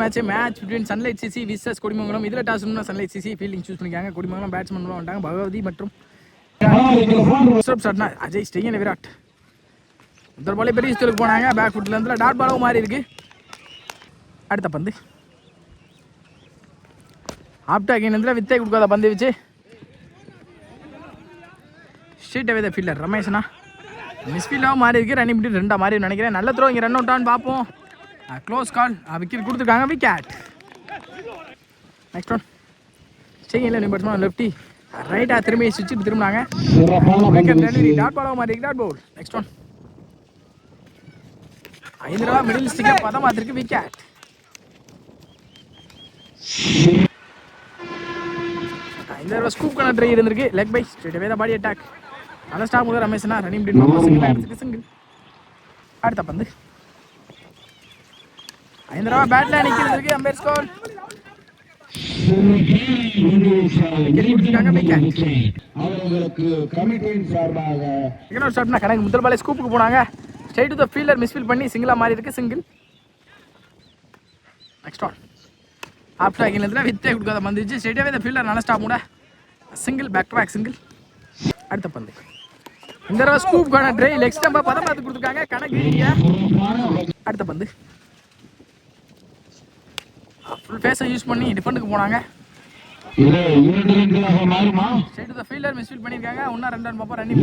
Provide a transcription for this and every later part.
Match between Sunlight CC versus Kodimangalam. இதில் toss Sunlight CC fielding choose பண்ணிக்காங்க. Kodimangalam batsman வந்துட்டாங்க பகவதி மற்றும் அஜய் ஸ்டெய்யன் விராட். முதல் பாலே பெரிய ஸ்டோருக்கு போனாங்க. பேக் ஃபுட்ல இருந்து டாட் பாலும் மாறி இருக்கு. அடுத்த பந்து ஆப்டாக்கின் வித்தை கொடுக்காத பந்து வச்சு ஸ்ட்ரீட் அவே த ஃபீல்டர் ரமேஷனா மிஸ்ஃபீல்டாகவும் மாறி இருக்கு. ரன்னிங் விட்டு 2 மாறி நினைக்கிறேன். நல்ல த்ரோ இங்கே ரன் அவுட் ஆன்னு பார்ப்போம். க்ளோஸ் கால் விக்கெட் கொடுத்துருக்காங்க. விக்கெட். நெக்ஸ்ட் ஒன் ஸ்டெய்யன் பேட்ஸ்மேன் லெஃப்டி ரைட்டா திரும்பி சுவிட்ச் திரும்பினாங்க. டாட் பாலாக மாறி இருக்கு. டாட் பவுல். நெக்ஸ்ட் ஒன் 5 ரூபா மிடில் ஸ்டிக்கர் பதம் பார்த்துருக்கு. விக்கெட். இந்த தடவை ஸ்கூப் கணக்கு ட்ரை இருந்திருக்கு. லெக் பை ஸ்ட்ரெயிட் அவே தான் பாடி அட்டாக். நல்ல ஸ்டாப் முதல் ரமேஷனா ரன்னிங் சிங்கிள் சிங்கிள். அடுத்த பந்து 5 ரூபா பேட்ல நிற்கிறது. அம்பேர் ஸ்கோர் கணக்கு முதல் பாலே ஸ்கூப்புக்கு போனாங்க. Straight to the fielder misfield பண்ணி சிங்கிளா மாறி இருக்கு. சிங்கிள். நெக்ஸ்ட் ஒன் ஆஃப்டர் அகைன்ல வித்தே கொடுக்காத பந்து வச்சு ஸ்ட்ரைட் அவே தி ஃபீல்டர் நல்ல ஸ்டாப் கூட single. Back to back single. அடுத்த பந்து இந்த தடவை ஸ்கூப் கான ட்ரை லெக் ஸ்டம்பா பதம் பார்த்து கொடுத்துருக்காங்க. கணக்கு அடுத்த பந்து ஃபுல் ஃபேஸை யூஸ் பண்ணி டிஃபெண்டுக்கு போனாங்க. Straight to the fielder misfield பண்ணிருக்காங்க. இன்னும் 2 ரன் பாப்பா. Running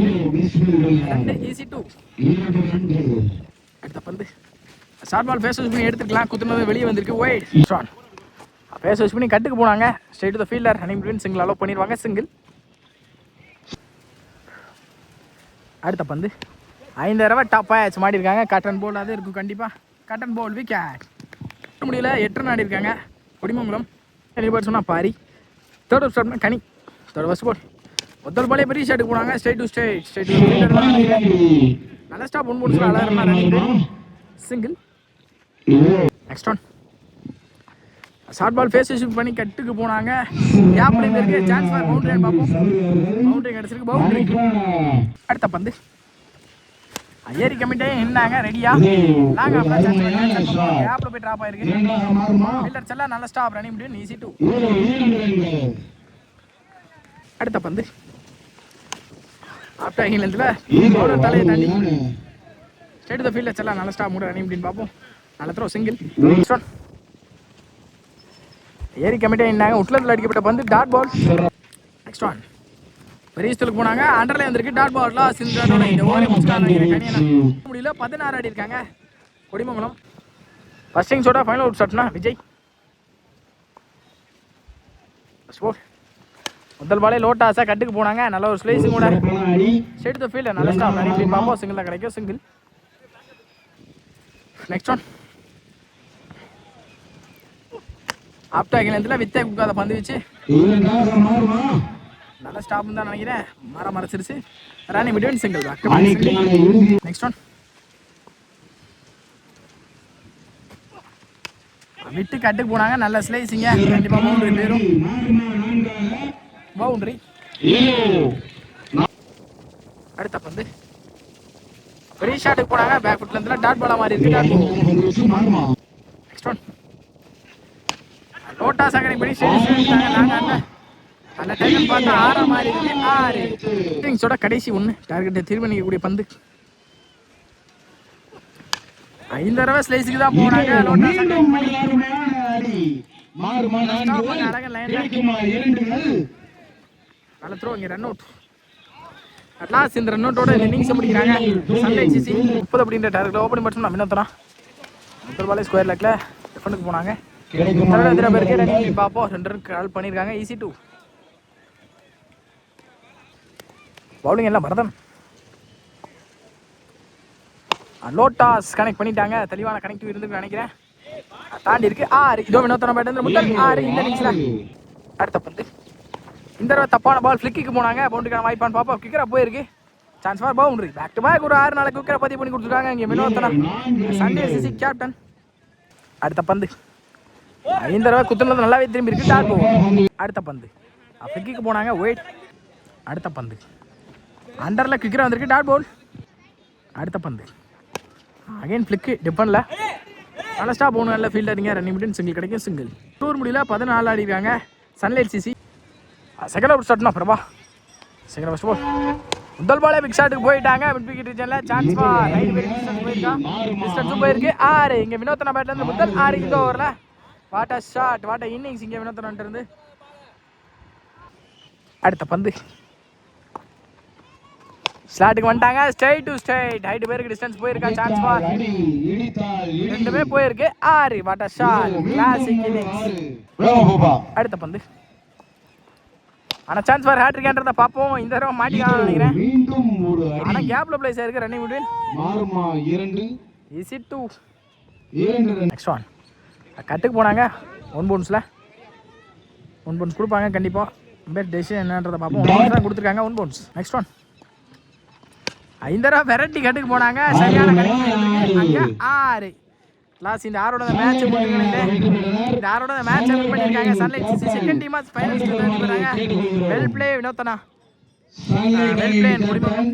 easy 2. அடுத்த பந்து ஷார்ட் பால் ஃபேஸ் யூஸ் பண்ணி எடுத்துக்கலாம். குத்துனது வெளியே வந்திருக்கு. ஒயிட் ஷாட் ஃபேஸ் யூஸ் பண்ணி கட்டுக்கு போனாங்க. Straight to the fielder running between single allow பண்ணிடுவாங்க. சிங்கிள். அடுத்த பந்து 5 தடவை டாப் ஆச்சு மாட்டிருக்காங்க. கட்டன் போல் அது இருக்கும் கண்டிப்பாக. கட்டன் போல் விக்கெட். முடியல 8 ரன் ஆடிருக்காங்க. கொடிமங்கலம் பேர் சொன்னால் பாரி. தேர்ட் ஸ்டார்ட் கனி. தேர்ட் ஃபர்ஸ்ட் பால் முதல் பாலே பெரிய ஷாட்டுக்கு போனாங்க. ஸ்ட்ரைட் டு ஸ்ட்ரைட் நல்ல ஸ்டாப் 1 போட்டு அழகாக single. Next one short ball ஃபேஸ் ஷூட் பண்ணி கட்டுக்கு போனாங்க. கேப்ல இருக்கு சான்ஸ் ஃபார் பவுண்டரி பார்ப்போம். பவுண்டரி கிடைச்சிருக்கு. பவுண்டரி. அடுத்த பந்து ஏரி கமிட்டே என்னாங்க ரெடியா லாங் ஆஃப்ல சான்ஸ் கேப்ல போய் டிராப் ஆயிருக்கு. ஃபீல்டர் செல்ல நல்ல ஸ்டாப் ரன்னிங் முடியும். ஈஸி 2. அடுத்த பந்து ஆஃப்டர் அகைன்ல பவுலர் தலையை தாண்டி ஸ்ட்ரைட் டு தி ஃபீல்டர் செல்ல நல்ல ஸ்டாப் முடியும். ரன்னிங் முடியும் பார்ப்போம். நல்ல த்ரோ சிங்கிள். நெக்ஸ்ட் ஒன் ஏரி கமிட்டே என்னாங்க உட்லத்தில் அடிக்கப்பட்ட பந்து டாட் பால். நெக்ஸ்ட் ஒன் பெரிய ஸ்டோருக்கு போனாங்க. அண்டர்ல வந்திருக்கு. டாட் பால்ல சிந்தனோட இந்த ஓவரை முடியல 16 ஆடி இருக்காங்க. கொடிமங்கலம் ஃபர்ஸ்ட் இன்னிங்ஸோட ஃபைனல் அவுட் ஷாட்னா விஜய். முதல் பாலே லோட்டாஸா கட்டுக்கு போனாங்க. நல்ல ஒரு ஸ்லைஸிங் கூட ஸ்ட்ரைட் டு தி ஃபீல்டர் நல்ல ஸ்டாப் ரன்னிங் பாப்போம். சிங்கிள் கிடைக்கும். சிங்கிள். நெக்ஸ்ட் ஒன் ஆப்டர் அகைன்ல வித்தே கொடுக்காத பந்து வச்சு நல்ல ஸ்டாப் தான் நினைக்கிறேன். மறைச்சிருச்சு. Running between single. Next one விட்டு கட்டுக்கு போனாங்க. நல்ல ஸ்லைஸிங்க கண்டிப்பாக பவுண்டரி பேரும். பவுண்டரி. அடுத்த பந்து பெரிய ஷாட்டுக்கு போனாங்க. பேக் ஃபுட்ல இருந்து டாட் பாலா மாறி இருக்கு. நெக்ஸ்ட் ஒன் லோட்டா சகரிங் பண்ணி நல்ல டைம் பார்த்தா 6 மாறி இருக்கு. 6 இன்னிங்ஸோட கடைசி 1 டார்கெட்டை தீர்மானிக்கக்கூடிய பந்து. 5 தடவை ஸ்லைஸுக்கு தான் போனாங்க. லோட்டா சகரிங் பண்ணி அழகா லைன்ல நல்ல த்ரோ. இங்கே ரன் அவுட். அட்லாஸ்ட் இந்த ரன் அவுட்டோட இன்னிங்ஸை முடிக்கிறாங்க. சன்லைட் சிசி 30 அப்படின்ற டார்கெட் ஓப்பனிங் பேட்ஸ்மேன் வினோத்ரா முதல் பாலே ஸ்கொயர் லேக்ல டிஃபெண்டுக்கு போனாங்க. பேருக்கு பார்ப்போம். 2 ரன் கால் பண்ணியிருக்காங்க. ஈஸி 2. பவுலிங் எல்லாம் பரதன். லோட்டாஸ் கனெக்ட் பண்ணிட்டாங்க. தெளிவான கனெக்டிவ் இருந்து நினைக்கிறேன். தாண்டி இருக்கு. 6 இதோ வினோத்ரா பேட் முதல் 6 இந்த இன்னிங்ஸ்ல. அடுத்த பந்து இந்த தடவை தப்பான பால் ஃபிளிக்கு போனாங்க. பவுண்டரிக்கான வாய்ப்பான்னு பார்ப்போம். கிக்கரா போயிருக்கு. Chance for boundary. Back to back ஒரு 6 நாளைக்கு கிக்கரை பதிவு பண்ணி கொடுத்துருக்காங்க. இங்கே வினோத்ரா சண்டே சிசி கேப்டன். அடுத்த பந்து 5 தடவை குத்துனது நல்லாவே திரும்பி இருக்கு. Dot ball. அடுத்த பந்து ஃபிளிக்கு போனாங்க. ஒயிட். அடுத்த பந்து அண்டரில் கிக்கரா வந்திருக்கு. Dot ball. அடுத்த பந்து அகைன் ஃபிளிக்கு டிஃபனில் நல்ல ஸ்டாப் போகணும், நல்ல ஃபீல்டரிங்க, ரன்னிங் விட்டு சிங்கிள் கிடைக்கும், சிங்கிள். டூர் முடியல 14 ஆடிருக்காங்க சன்லைட் சிசி. செகண்ட் ஓவர் ஸ்டார்ட்னா பிரபா செகண்ட் ஃபர்ஸ்ட் பால் முதல் பாலே பிக் ஷாட்டுக்கு போயிட்டாங்க. மிட் விக்கெட் ரீஜன்ல chance for right very distance போயிருக்கான், டிஸ்டன்ஸும் போயிருக்கு 6. இங்கே வினோத்தனா பேட்ல இருந்து முதல் 6 இந்த ஓவரில் what a shot, what a innings இங்கே வினோத்தனான்ட்டு இருந்து. அடுத்த பந்து ஸ்லாட்டுக்கு வந்துட்டாங்க, ஸ்ட்ரைட் டு ஸ்ட்ரைட், ஹைட் பேருக்கு டிஸ்டன்ஸ் போயிருக்கா, சான்ஸ் ஃபார் ரெண்டுமே போயிருக்கு 6. What a shot, classic innings. அடுத்த பந்து ஆனால் சான்ஸ் ஃபார் ஹேட்ரிக்ன்றத பார்ப்போம். இந்த தடவை மாட்டிக்கலாம் நினைக்கிறேன், ஆனால் கேப்ல பிளேஸ் ஆயிருக்கு, running between is it 2. Next one கட்டுக்கு போனாங்க, 1 பவுன்ஸில் 1 பவுன்ஸ் கொடுப்பாங்க கண்டிப்பாக. பேர் டெசிஷன் என்னன்றதை பார்ப்போம். 1 பவுன்ஸ் தான் கொடுத்துருக்காங்க, 1 பவுன்ஸ். நெக்ஸ்ட் ஒன் 5 தடவை வெரைட்டி கட்டுக்கு போனாங்க, சரியான கணிப்பு அங்கே 6. லாஸ்ட் இந்த 6ஓட மேட்ச் இந்த 6ஓட மேட்ச் வின் பண்ணியிருக்காங்க சன்லைட் சிசி. செகண்ட் டீமாக ஃபைனல்ஸ்க்கு வராங்க. வெல் பிளே வினோத்தனா, வெல் பிளே முடியும்.